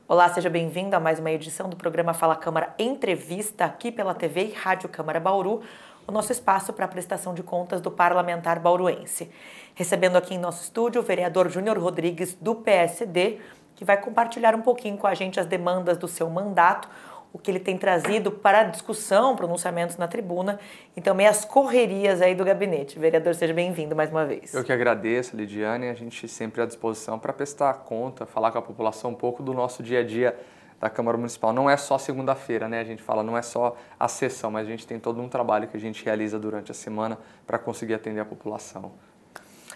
Olá, seja bem-vindo a mais uma edição do programa Fala Câmara Entrevista, aqui pela TV e Rádio Câmara Bauru, o nosso espaço para a prestação de contas do parlamentar bauruense. Recebendo aqui em nosso estúdio o vereador Júnior Rodrigues, do PSD, que vai compartilhar um pouquinho com a gente as demandas do seu mandato, o que ele tem trazido para a discussão, pronunciamentos na tribuna e também as correrias aí do gabinete. Vereador, seja bem-vindo mais uma vez. Eu que agradeço, Lidiane, a gente sempre à disposição para prestar conta, falar com a população um pouco do nosso dia a dia da Câmara Municipal. Não é só segunda-feira, né? A gente fala, não é só a sessão, mas a gente tem todo um trabalho que a gente realiza durante a semana para conseguir atender a população.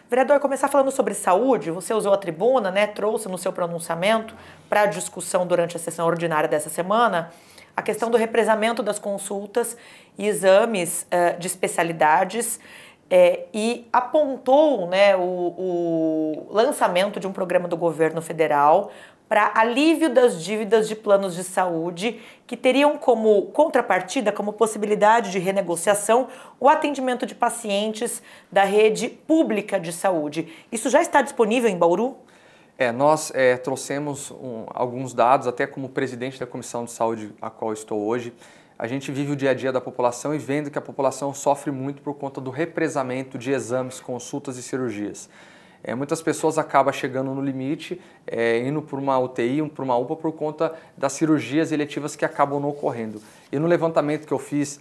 Vereador, começar falando sobre saúde, você usou a tribuna, né, trouxe no seu pronunciamento para a discussão durante a sessão ordinária dessa semana a questão do represamento das consultas e exames de especialidades e apontou, né, o lançamento de um programa do governo federal para alívio das dívidas de planos de saúde que teriam como contrapartida, como possibilidade de renegociação, o atendimento de pacientes da rede pública de saúde. Isso já está disponível em Bauru? Nós trouxemos alguns dados, até como presidente da Comissão de Saúde, a qual estou hoje. A gente vive o dia a dia da população e vendo que a população sofre muito por conta do represamento de exames, consultas e cirurgias. Muitas pessoas acabam chegando no limite, indo por uma UTI, por uma UPA, por conta das cirurgias eletivas que acabam não ocorrendo. E no levantamento que eu fiz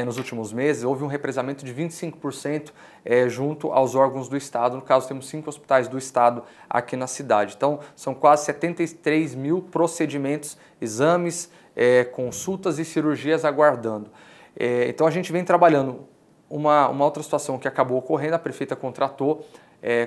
nos últimos meses, houve um represamento de 25% junto aos órgãos do Estado. No caso, temos 5 hospitais do Estado aqui na cidade. Então, são quase 73 mil procedimentos, exames, consultas e cirurgias aguardando. Então, a gente vem trabalhando uma outra situação que acabou ocorrendo, a prefeita contratou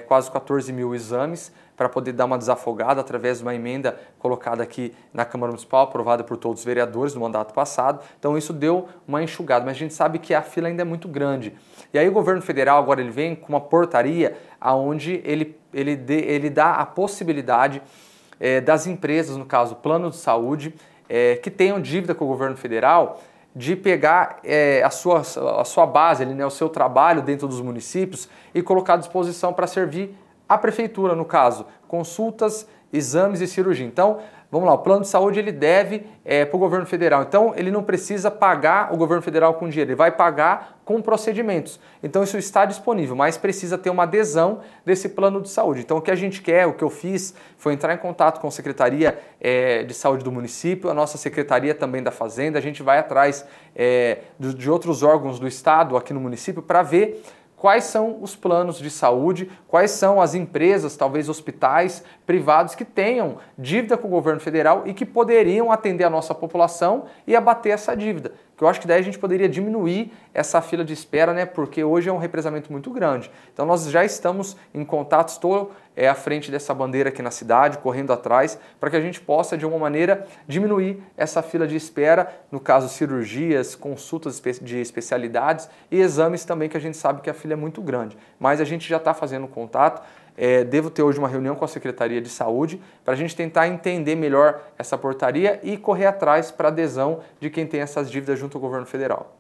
quase 14 mil exames para poder dar uma desafogada através de uma emenda colocada aqui na Câmara Municipal, aprovada por todos os vereadores no mandato passado. Então isso deu uma enxugada, mas a gente sabe que a fila ainda é muito grande. E aí o governo federal agora ele vem com uma portaria onde ele dá a possibilidade das empresas, no caso plano de saúde, que tenham dívida com o governo federal, de pegar a sua base, ali, né, o seu trabalho dentro dos municípios e colocar à disposição para servir a prefeitura, no caso, consultas, exames e cirurgia. Então, vamos lá, o plano de saúde ele deve para o governo federal. Então, ele não precisa pagar o governo federal com dinheiro, ele vai pagar com procedimentos. Então, isso está disponível, mas precisa ter uma adesão desse plano de saúde. Então, o que a gente quer, o que eu fiz, foi entrar em contato com a Secretaria de Saúde do município, a nossa Secretaria também da Fazenda, a gente vai atrás de outros órgãos do Estado aqui no município para ver quais são os planos de saúde, quais são as empresas, talvez hospitais privados que tenham dívida com o governo federal e que poderiam atender a nossa população e abater essa dívida. Que eu acho que daí a gente poderia diminuir essa fila de espera, né? Porque hoje é um represamento muito grande. Então nós já estamos em contato, estou à frente dessa bandeira aqui na cidade, correndo atrás, para que a gente possa, de alguma maneira, diminuir essa fila de espera, no caso cirurgias, consultas de especialidades e exames também, que a gente sabe que a fila é muito grande. Mas a gente já está fazendo contato. Devo ter hoje uma reunião com a Secretaria de Saúde para a gente tentar entender melhor essa portaria e correr atrás para adesão de quem tem essas dívidas junto ao governo federal.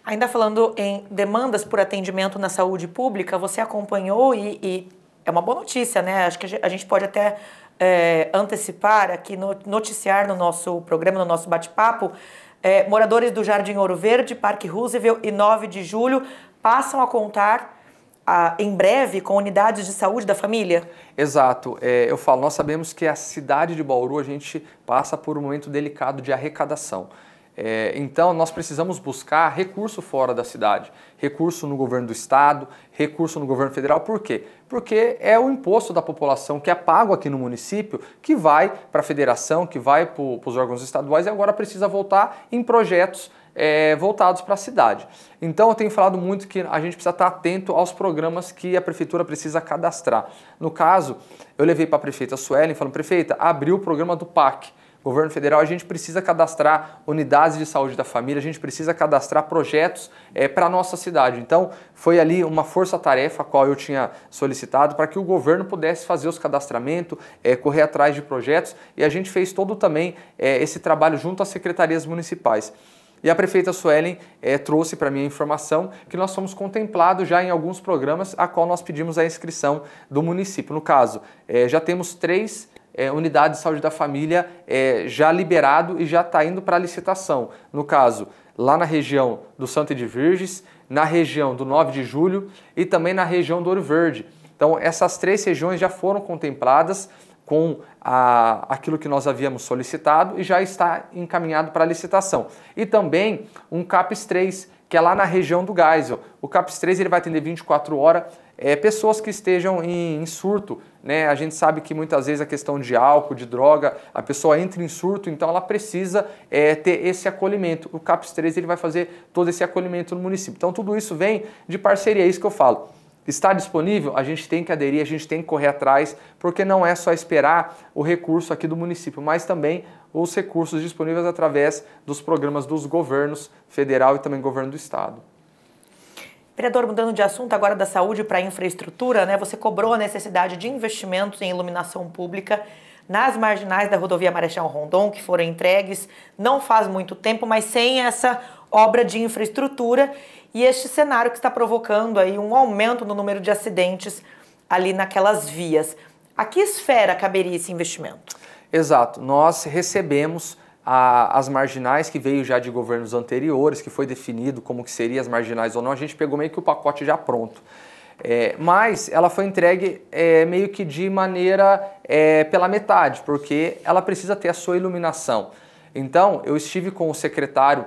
Ainda falando em demandas por atendimento na saúde pública, você acompanhou e é uma boa notícia, né? Acho que a gente pode até antecipar aqui, noticiar no nosso programa, no nosso bate-papo, moradores do Jardim Ouro Verde, Parque Roosevelt e 9 de Julho passam a contar em breve com unidades de saúde da família? Exato. Eu falo, nós sabemos que a cidade de Bauru, a gente passa por um momento delicado de arrecadação. Então, nós precisamos buscar recurso fora da cidade, recurso no governo do estado, recurso no governo federal. Por quê? Porque é o imposto da população que é pago aqui no município, que vai para a federação, que vai para os órgãos estaduais e agora precisa voltar em projetos voltados para a cidade. Então eu tenho falado muito que a gente precisa estar atento aos programas que a prefeitura precisa cadastrar. No caso, eu levei para a prefeita Suelen falando, prefeita, abriu o programa do PAC. Governo federal, a gente precisa cadastrar unidades de saúde da família, a gente precisa cadastrar projetos para a nossa cidade. Então, foi ali uma força-tarefa a qual eu tinha solicitado para que o governo pudesse fazer os cadastramentos, correr atrás de projetos, e a gente fez todo também esse trabalho junto às secretarias municipais. E a prefeita Suelen trouxe para mim a informação que nós fomos contemplados já em alguns programas a qual nós pedimos a inscrição do município. No caso, já temos 3 unidades de saúde da família já liberado e já está indo para licitação. No caso, lá na região do Santa de Virges, na região do 9 de Julho e também na região do Ouro Verde. Então, essas 3 regiões já foram contempladas com aquilo que nós havíamos solicitado e já está encaminhado para a licitação. E também um CAPES 3, que é lá na região do Geisel. O CAPES 3 ele vai atender 24 horas pessoas que estejam em surto, né? A gente sabe que muitas vezes a questão de álcool, de droga, a pessoa entra em surto, então ela precisa ter esse acolhimento. O CAPES 3 ele vai fazer todo esse acolhimento no município. Então tudo isso vem de parceria, é isso que eu falo. Está disponível? A gente tem que aderir, a gente tem que correr atrás, porque não é só esperar o recurso aqui do município, mas também os recursos disponíveis através dos programas dos governos federal e também governo do estado. Vereador, mudando de assunto agora da saúde para a infraestrutura, né? Você cobrou a necessidade de investimentos em iluminação pública nas marginais da rodovia Marechal Rondon, que foram entregues não faz muito tempo, mas sem essa obra de infraestrutura e este cenário que está provocando aí um aumento no número de acidentes ali naquelas vias. A que esfera caberia esse investimento? Exato, nós recebemos as marginais que veio já de governos anteriores, que foi definido como que seriam as marginais ou não, a gente pegou meio que o pacote já pronto. Mas ela foi entregue meio que de maneira pela metade, porque ela precisa ter a sua iluminação. Então, eu estive com o secretário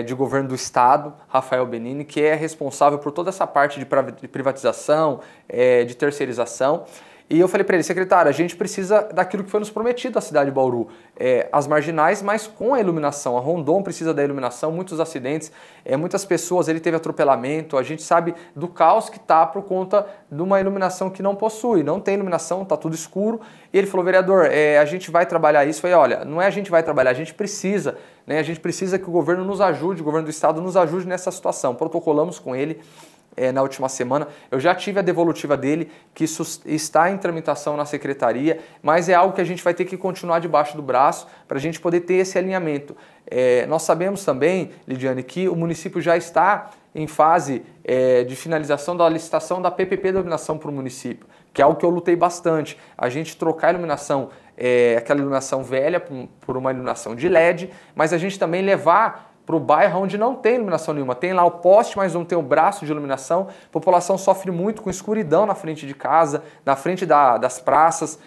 de governo do estado, Rafael Benini, que é responsável por toda essa parte de privatização, de terceirização. E eu falei para ele, secretário, a gente precisa daquilo que foi nos prometido à cidade de Bauru, as marginais, mas com a iluminação. A Rondon precisa da iluminação, muitos acidentes, muitas pessoas, ele teve atropelamento, a gente sabe do caos que está por conta de uma iluminação que não possui, não tem iluminação, está tudo escuro. E ele falou, vereador, a gente vai trabalhar isso. Eu falei, olha, não é a gente vai trabalhar, a gente precisa, né? A gente precisa que o governo nos ajude, o governo do estado nos ajude nessa situação. Protocolamos com ele. Na última semana, eu já tive a devolutiva dele, que isso está em tramitação na secretaria, mas é algo que a gente vai ter que continuar debaixo do braço para a gente poder ter esse alinhamento. Nós sabemos também, Lidiane, que o município já está em fase de finalização da licitação da PPP da iluminação para o município, que é algo que eu lutei bastante. A gente trocar a iluminação, aquela iluminação velha por uma iluminação de LED, mas a gente também levar para o bairro onde não tem iluminação nenhuma. Tem lá o poste, mas não tem o braço de iluminação. A população sofre muito com escuridão na frente de casa, na frente das praças.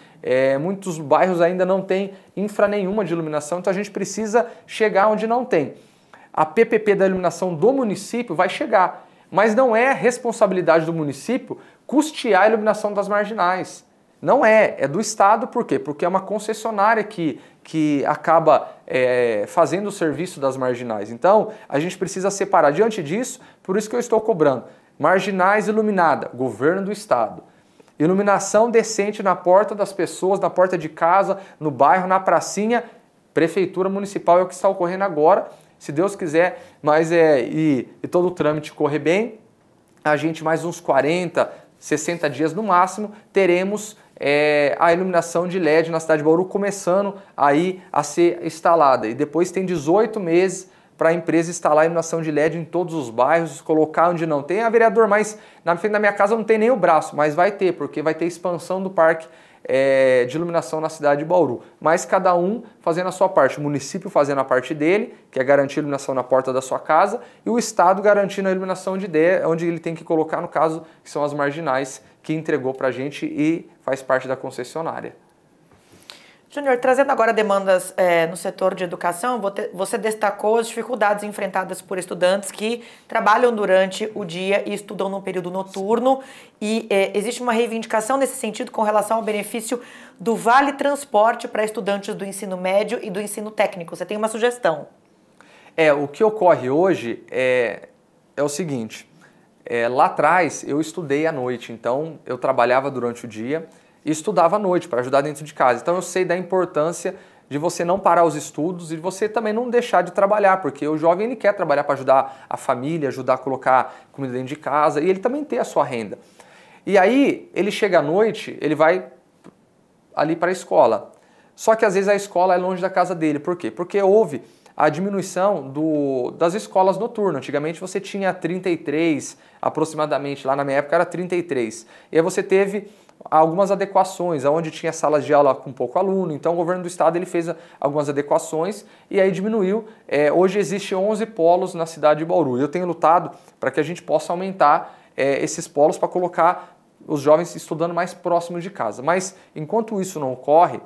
Muitos bairros ainda não têm infra nenhuma de iluminação, então a gente precisa chegar onde não tem. A PPP da iluminação do município vai chegar, mas não é responsabilidade do município custear a iluminação das marginais. Não é do estado, por quê? Porque é uma concessionária que acaba fazendo o serviço das marginais. Então, a gente precisa separar. Diante disso, por isso que eu estou cobrando. Marginais iluminada, governo do estado. Iluminação decente na porta das pessoas, na porta de casa, no bairro, na pracinha, prefeitura municipal, é o que está ocorrendo agora. Se Deus quiser, mas e todo o trâmite correr bem, a gente mais uns 40, 60 dias no máximo, teremos a iluminação de LED na cidade de Bauru começando aí a ser instalada. E depois tem 18 meses para a empresa instalar a iluminação de LED em todos os bairros, colocar onde não tem. Vereador, mas na frente da minha casa não tem nem o braço, mas vai ter, porque vai ter expansão do parque de iluminação na cidade de Bauru. Mas cada um fazendo a sua parte, o município fazendo a parte dele, que é garantir a iluminação na porta da sua casa, e o estado garantindo a iluminação onde ele tem que colocar, no caso, que são as marginais, que entregou para a gente e faz parte da concessionária. Júnior, trazendo agora demandas no setor de educação, você destacou as dificuldades enfrentadas por estudantes que trabalham durante o dia e estudam no período noturno. E existe uma reivindicação nesse sentido com relação ao benefício do Vale Transporte para estudantes do ensino médio e do ensino técnico. Você tem uma sugestão? O que ocorre hoje é o seguinte, lá atrás eu estudei à noite, então eu trabalhava durante o dia e estudava à noite para ajudar dentro de casa. Então eu sei da importância de você não parar os estudos e de você também não deixar de trabalhar, porque o jovem ele quer trabalhar para ajudar a família, ajudar a colocar comida dentro de casa e ele também ter a sua renda. E aí ele chega à noite, ele vai ali para a escola. Só que às vezes a escola é longe da casa dele. Por quê? Porque houve a diminuição das escolas noturnas. Antigamente você tinha 33, aproximadamente, lá na minha época era 33. E aí você teve algumas adequações, onde tinha salas de aula com pouco aluno, então o governo do estado ele fez algumas adequações e aí diminuiu. Hoje existe 11 polos na cidade de Bauru e eu tenho lutado para que a gente possa aumentar esses polos para colocar os jovens estudando mais próximos de casa. Mas enquanto isso não ocorre,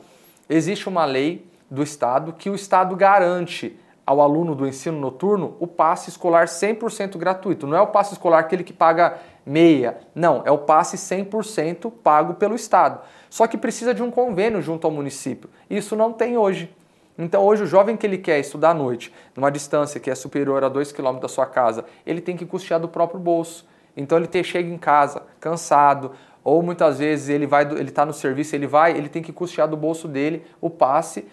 existe uma lei do estado que o estado garante ao aluno do ensino noturno o passe escolar 100% gratuito. Não é o passe escolar aquele que paga meia, não, é o passe 100% pago pelo estado. Só que precisa de um convênio junto ao município. Isso não tem hoje. Então hoje o jovem que ele quer estudar à noite, numa distância que é superior a 2 km da sua casa, ele tem que custear do próprio bolso. Então ele chega em casa cansado, ou muitas vezes ele está no serviço, ele tem que custear do bolso dele o passe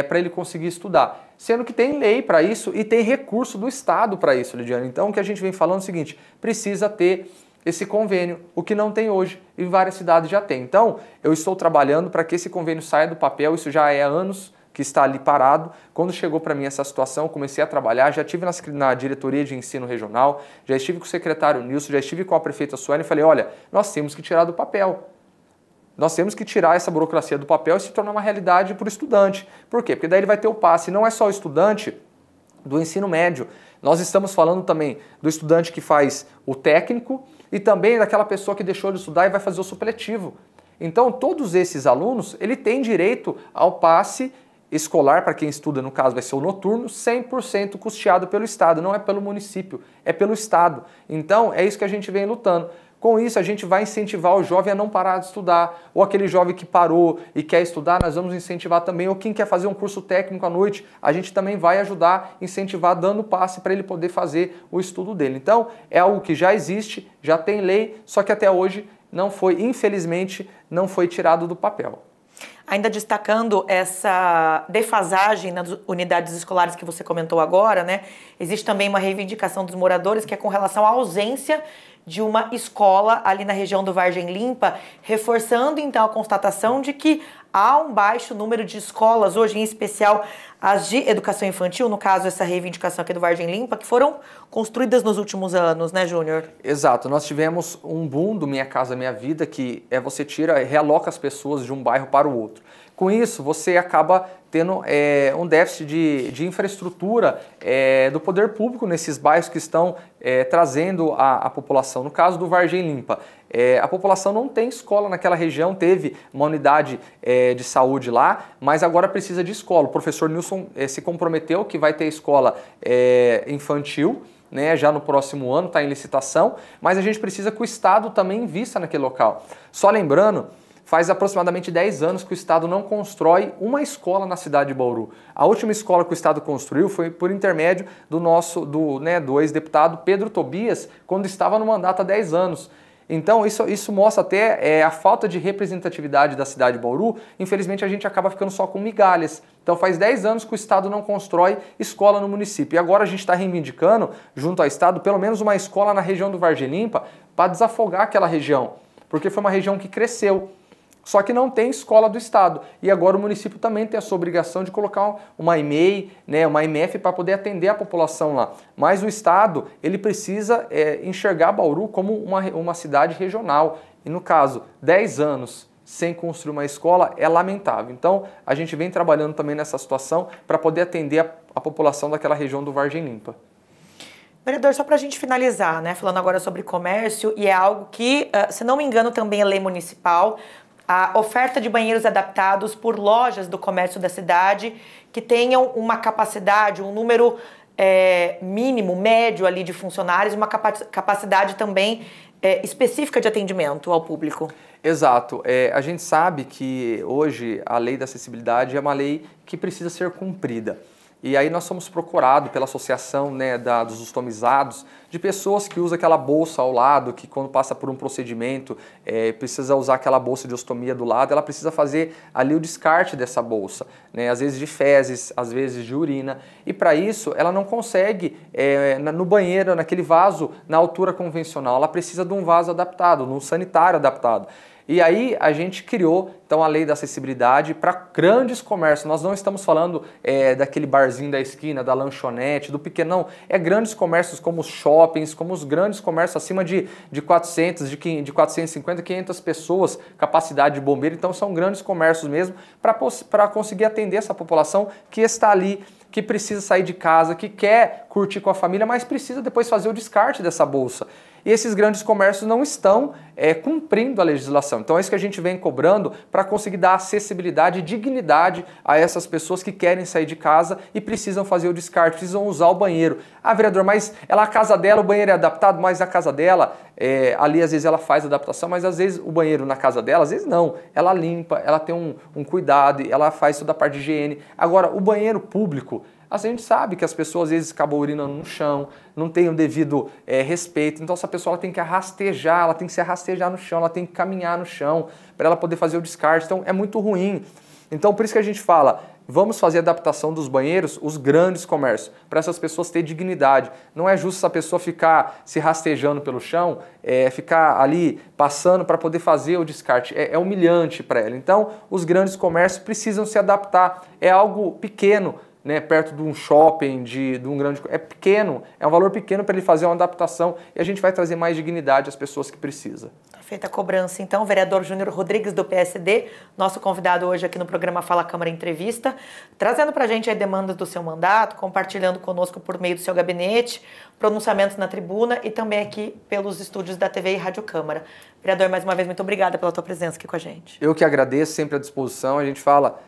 para ele conseguir estudar. Sendo que tem lei para isso e tem recurso do Estado para isso, Lidiane. Então o que a gente vem falando é o seguinte, precisa ter esse convênio, o que não tem hoje e várias cidades já tem. Então eu estou trabalhando para que esse convênio saia do papel, isso já é há anos que está ali parado. Quando chegou para mim essa situação, comecei a trabalhar, já estive na diretoria de ensino regional, já estive com o secretário Nilson, já estive com a prefeita Sueli e falei, olha, nós temos que tirar do papel. Nós temos que tirar essa burocracia do papel e se tornar uma realidade para o estudante. Por quê? Porque daí ele vai ter o passe. Não é só o estudante do ensino médio. Nós estamos falando também do estudante que faz o técnico e também daquela pessoa que deixou de estudar e vai fazer o supletivo. Então, todos esses alunos, ele tem direito ao passe escolar, para quem estuda, no caso, vai ser o noturno, 100% custeado pelo Estado. Não é pelo município, é pelo Estado. Então, é isso que a gente vem lutando. Com isso, a gente vai incentivar o jovem a não parar de estudar. Ou aquele jovem que parou e quer estudar, nós vamos incentivar também. Ou quem quer fazer um curso técnico à noite, a gente também vai ajudar, incentivar, dando passe para ele poder fazer o estudo dele. Então, é algo que já existe, já tem lei, só que até hoje não foi, infelizmente, não foi tirado do papel. Ainda destacando essa defasagem nas unidades escolares que você comentou agora, né? Existe também uma reivindicação dos moradores que é com relação à ausência de uma escola ali na região do Vargem Limpa, reforçando então a constatação de que há um baixo número de escolas, hoje em especial as de educação infantil, no caso essa reivindicação aqui do Vargem Limpa, que foram construídas nos últimos anos, né, Júnior? Exato, nós tivemos um boom do Minha Casa Minha Vida, que você realoca as pessoas de um bairro para o outro. Com isso, você acaba tendo um déficit de infraestrutura do poder público nesses bairros que estão trazendo a população. No caso do Vargem Limpa, a população não tem escola naquela região, teve uma unidade de saúde lá, mas agora precisa de escola. O professor Nilson se comprometeu que vai ter escola infantil, né, já no próximo ano, está em licitação, mas a gente precisa que o Estado também invista naquele local. Só lembrando, faz aproximadamente 10 anos que o Estado não constrói uma escola na cidade de Bauru. A última escola que o Estado construiu foi por intermédio do ex-deputado Pedro Tobias, quando estava no mandato há 10 anos. Então isso mostra até a falta de representatividade da cidade de Bauru. Infelizmente a gente acaba ficando só com migalhas. Então faz 10 anos que o Estado não constrói escola no município. E agora a gente está reivindicando, junto ao Estado, pelo menos uma escola na região do Vargem Limpa para desafogar aquela região. Porque foi uma região que cresceu. Só que não tem escola do Estado. E agora o município também tem a sua obrigação de colocar uma EMEI, né, uma MF para poder atender a população lá. Mas o Estado, ele precisa enxergar Bauru como uma cidade regional. E no caso, 10 anos sem construir uma escola é lamentável. Então a gente vem trabalhando também nessa situação para poder atender a população daquela região do Vargem Limpa. Vereador, só para a gente finalizar, né, falando agora sobre comércio, e é algo que, se não me engano, também é lei municipal, a oferta de banheiros adaptados por lojas do comércio da cidade que tenham uma capacidade, um número mínimo, médio ali de funcionários, uma capacidade também específica de atendimento ao público. Exato. A gente sabe que hoje a lei da acessibilidade é uma lei que precisa ser cumprida. E aí nós somos procurados pela associação, né, dos ostomizados, de pessoas que usam aquela bolsa ao lado, que quando passa por um procedimento, precisa usar aquela bolsa de ostomia do lado, ela precisa fazer ali o descarte dessa bolsa, né, às vezes de fezes, às vezes de urina. E para isso ela não consegue no banheiro, naquele vaso, na altura convencional, ela precisa de um vaso adaptado, de um sanitário adaptado. E aí a gente criou então a lei da acessibilidade para grandes comércios. Nós não estamos falando daquele barzinho da esquina, da lanchonete, do pequeno, não. É grandes comércios como os shoppings, como os grandes comércios acima de 400, de 450, 500 pessoas, capacidade de bombeiro. Então são grandes comércios mesmo para conseguir atender essa população que está ali, que precisa sair de casa, que quer curtir com a família, mas precisa depois fazer o descarte dessa bolsa. E esses grandes comércios não estão cumprindo a legislação. Então é isso que a gente vem cobrando para conseguir dar acessibilidade e dignidade a essas pessoas que querem sair de casa e precisam fazer o descarte, precisam usar o banheiro. Ah, vereador, mas a casa dela, o banheiro é adaptado, mas a casa dela, ali às vezes ela faz adaptação, mas às vezes o banheiro na casa dela, às vezes não. Ela limpa, ela tem um cuidado, ela faz toda a parte de higiene. Agora, o banheiro público, a gente sabe que as pessoas às vezes acabam urinando no chão, não tem o devido respeito, então essa pessoa ela tem que rastejar, ela tem que se rastejar no chão, ela tem que caminhar no chão para ela poder fazer o descarte, então é muito ruim. Então por isso que a gente fala, vamos fazer a adaptação dos banheiros, os grandes comércios, para essas pessoas terem dignidade. Não é justo essa pessoa ficar se rastejando pelo chão, ficar ali passando para poder fazer o descarte, é humilhante para ela. Então os grandes comércios precisam se adaptar, é algo pequeno, né, perto de um shopping, de um grande... É pequeno, é um valor pequeno para ele fazer uma adaptação e a gente vai trazer mais dignidade às pessoas que precisam. Tá feita a cobrança, então. Vereador Júnior Rodrigues, do PSD, nosso convidado hoje aqui no programa Fala Câmara Entrevista, trazendo para a gente a demanda do seu mandato, compartilhando conosco por meio do seu gabinete, pronunciamentos na tribuna e também aqui pelos estúdios da TV e Rádio Câmara. Vereador, mais uma vez, muito obrigada pela tua presença aqui com a gente. Eu que agradeço, sempre à disposição. A gente fala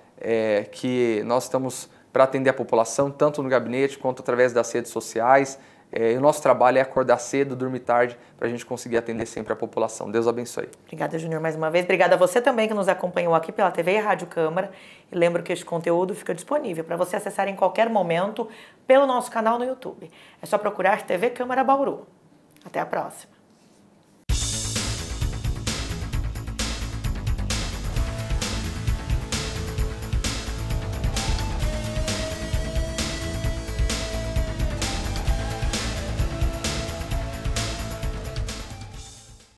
que nós estamos para atender a população, tanto no gabinete quanto através das redes sociais. E o nosso trabalho é acordar cedo, dormir tarde, para a gente conseguir atender sempre a população. Deus abençoe. Obrigada, Júnior, mais uma vez. Obrigada a você também que nos acompanhou aqui pela TV e Rádio Câmara. E lembro que este conteúdo fica disponível para você acessar em qualquer momento pelo nosso canal no YouTube. É só procurar TV Câmara Bauru. Até a próxima.